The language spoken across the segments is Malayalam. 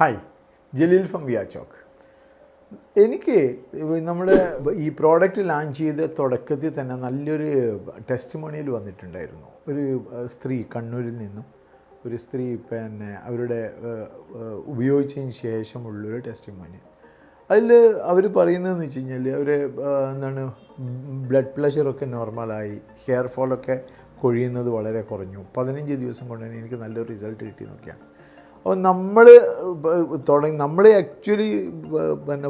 Hi, Jaleel from വിയാചോക്ക്. എനിക്ക് നമ്മുടെ ഈ പ്രോഡക്റ്റ് ലോഞ്ച് ചെയ്ത തുടക്കത്തിൽ തന്നെ നല്ലൊരു ടെസ്റ്റിമോണിയൽ വന്നിട്ടുണ്ടായിരുന്നു. ഒരു സ്ത്രീ കണ്ണൂരിൽ നിന്നും ഒരു സ്ത്രീ അവരുടെ ഉപയോഗിച്ചതിന് ശേഷമുള്ളൊരു ടെസ്റ്റിമോണിയൽ. അതിൽ അവർ പറയുന്നതെന്ന് വെച്ച് കഴിഞ്ഞാൽ അവർ ബ്ലഡ് പ്രഷറൊക്കെ നോർമലായി, ഹെയർ ഫോളൊക്കെ കൊഴിയുന്നത് വളരെ കുറഞ്ഞു, 15 ദിവസം കൊണ്ട് തന്നെ എനിക്ക് നല്ലൊരു റിസൾട്ട് കിട്ടി നോക്കിയാണ്. അപ്പോൾ നമ്മൾ ആക്ച്വലി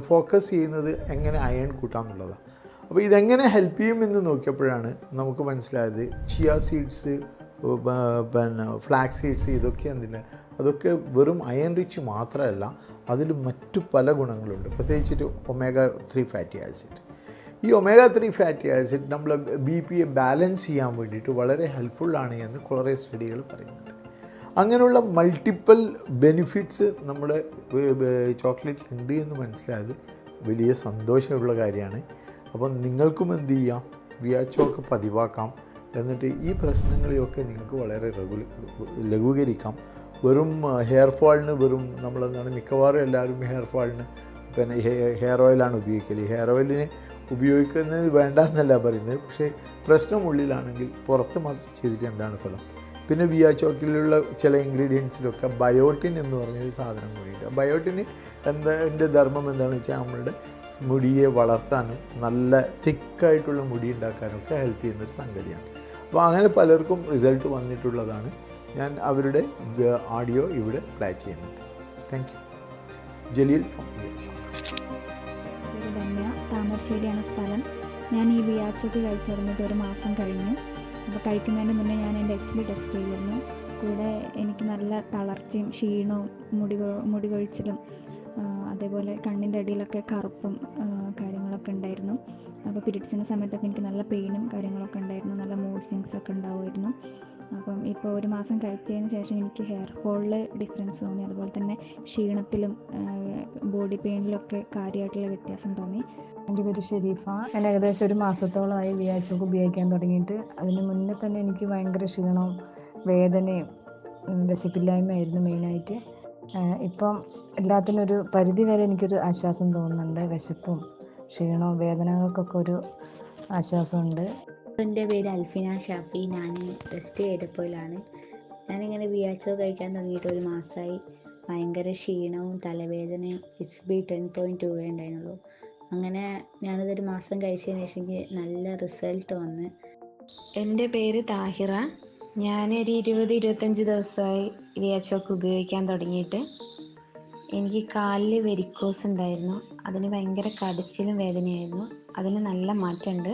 ഫോക്കസ് ചെയ്യുന്നത് എങ്ങനെ അയൺ കൂട്ടാമെന്നുള്ളതാണ്. അപ്പോൾ ഇതെങ്ങനെ ഹെൽപ്പ് ചെയ്യുമെന്ന് നോക്കിയപ്പോഴാണ് നമുക്ക് മനസ്സിലായത് ചിയ സീഡ്സ്, ഫ്ലാക്സ് സീഡ്സ്, ഇതൊക്കെ അതൊക്കെ വെറും അയൺ റിച്ച് മാത്രമല്ല, അതിൽ മറ്റു പല ഗുണങ്ങളുണ്ട്. പ്രത്യേകിച്ചിട്ട് omega-3 ഫാറ്റി ആസിഡ്. ഈ omega-3 ഫാറ്റി ആസിഡ് നമ്മളെ BP ബാലൻസ് ചെയ്യാൻ വേണ്ടിയിട്ട് വളരെ ഹെൽപ്ഫുള്ളാണ് എന്ന് കുറേ സ്റ്റഡികൾ പറയുന്നുണ്ട്. അങ്ങനെയുള്ള മൾട്ടിപ്പിൾ ബെനിഫിറ്റ്സ് നമ്മുടെ ചോക്ലേറ്റിൽ ഉണ്ട് എന്ന് മനസ്സിലായത് വലിയ സന്തോഷമുള്ള കാര്യമാണ്. അപ്പം നിങ്ങൾക്കും എന്ത് ചെയ്യാം, വിയാചോക്ക് പതിവാക്കാം. എന്നിട്ട് ഈ പ്രശ്നങ്ങളെയൊക്കെ നിങ്ങൾക്ക് വളരെ ലഘൂകരിക്കാം. വെറും ഹെയർ ഫോളിന് മിക്കവാറും എല്ലാവരും ഹെയർ ഫോളിന് ഹെയർ ഓയിലാണ് ഉപയോഗിക്കല്. ഹെയർ ഓയിലിന് ഉപയോഗിക്കുന്നത് വേണ്ട എന്നല്ല പറയുന്നത്, പക്ഷേ പ്രശ്നം ഉള്ളിലാണെങ്കിൽ പുറത്ത് മാത്രം ചെയ്തിട്ട് എന്താണ് ഫലം. പിന്നെ വിയാചോക്കിലുള്ള ചില ഇൻഗ്രീഡിയൻസിലൊക്കെ ബയോട്ടിൻ എന്ന് പറഞ്ഞൊരു സാധനം കൂടിയുണ്ട്. ബയോട്ടിന് എൻ്റെ ധർമ്മം എന്താണെന്ന് വെച്ചാൽ നമ്മളുടെ മുടിയെ വളർത്താനും നല്ല തിക്കായിട്ടുള്ള മുടി ഉണ്ടാക്കാനൊക്കെ ഹെൽപ്പ് ചെയ്യുന്നൊരു സംഗതിയാണ്. അപ്പോൾ അങ്ങനെ പലർക്കും റിസൾട്ട് വന്നിട്ടുള്ളതാണ്. ഞാൻ അവരുടെ ഓഡിയോ ഇവിടെ പ്ലേ ചെയ്യുന്നുണ്ട്. Thank you. ജലീൽ ഫ്രം വിയാചോക്ക്. താമരശ്ശേരിയാണ് സ്ഥലം. ഞാൻ ഈ വിയാചോക്ക് കഴിച്ചിരുന്നിട്ട് ഒരു മാസം കഴിഞ്ഞു. അപ്പോൾ കഴിക്കുന്നതിന് മുന്നേ ഞാൻ എൻ്റെ HB ടെസ്റ്റ് ചെയ്തിരുന്നു. കൂടെ എനിക്ക് നല്ല തളർച്ചയും ക്ഷീണവും മുടി കൊഴിച്ചിലും അതേപോലെ കണ്ണിൻ്റെ അടിയിലൊക്കെ കറുപ്പും കാര്യങ്ങളൊക്കെ ഉണ്ടായിരുന്നു. അപ്പോൾ പീരീഡ്സിൻ്റെ സമയത്തൊക്കെ എനിക്ക് നല്ല പെയിനും കാര്യങ്ങളൊക്കെ ഉണ്ടായിരുന്നു, നല്ല മൂഡ് സ്വിങ്സ് ഒക്കെ ഉണ്ടാവുമായിരുന്നു. അപ്പം ഇപ്പോൾ ഒരു മാസം കഴിച്ചതിന് ശേഷം എനിക്ക് ഹെയർ ഫോളിൽ ഡിഫറൻസ് തോന്നി, അതുപോലെ തന്നെ ക്ഷീണത്തിലും ബോഡി പെയിനിലൊക്കെ കാര്യമായിട്ടുള്ള വ്യത്യാസം തോന്നി. എൻ്റെ പേര് ഷെരീഫ. ഞാൻ ഏകദേശം ഒരു മാസത്തോളമായി വിയാചോക്ക് ഉപയോഗിക്കാൻ തുടങ്ങിയിട്ട്. അതിന് മുന്നേ തന്നെ എനിക്ക് ഭയങ്കര ക്ഷീണവും വേദനയും വിശപ്പില്ലായ്മയായിരുന്നു മെയിനായിട്ട്. ഇപ്പം എല്ലാത്തിനും ഒരു പരിധി വരെ എനിക്കൊരു ആശ്വാസം തോന്നുന്നുണ്ട്. വിശപ്പും ക്ഷീണവും വേദനകൾക്കൊക്കെ ഒരു ആശ്വാസമുണ്ട്. എൻ്റെ പേര് അൽഫിന ഷാഫി. ഞാൻ ടെസ്റ്റ് ചെയ്തപ്പോഴാണ്. ഞാനിങ്ങനെ വിയാചോക്ക് കഴിക്കാൻ തുടങ്ങിയിട്ട് ഒരു മാസമായി. ഭയങ്കര ക്ഷീണവും തലവേദനയും, HB 10.2 ഉണ്ടായിരുന്നുള്ളൂ. അങ്ങനെ ഞാനതൊരു മാസം കഴിച്ചതിന് ശേഷം നല്ല റിസൾട്ട് വന്ന്. എൻ്റെ പേര് താഹിറ. ഞാനൊരു 20-25 ദിവസമായി വിയാചോക്ക് ഉപയോഗിക്കാൻ തുടങ്ങിയിട്ട്. എനിക്ക് കാലിൽ വെരിക്കോസ് ഉണ്ടായിരുന്നു, അതിന് ഭയങ്കര കടച്ചിലും വേദനയായിരുന്നു. അതിന് നല്ല മാറ്റമുണ്ട്.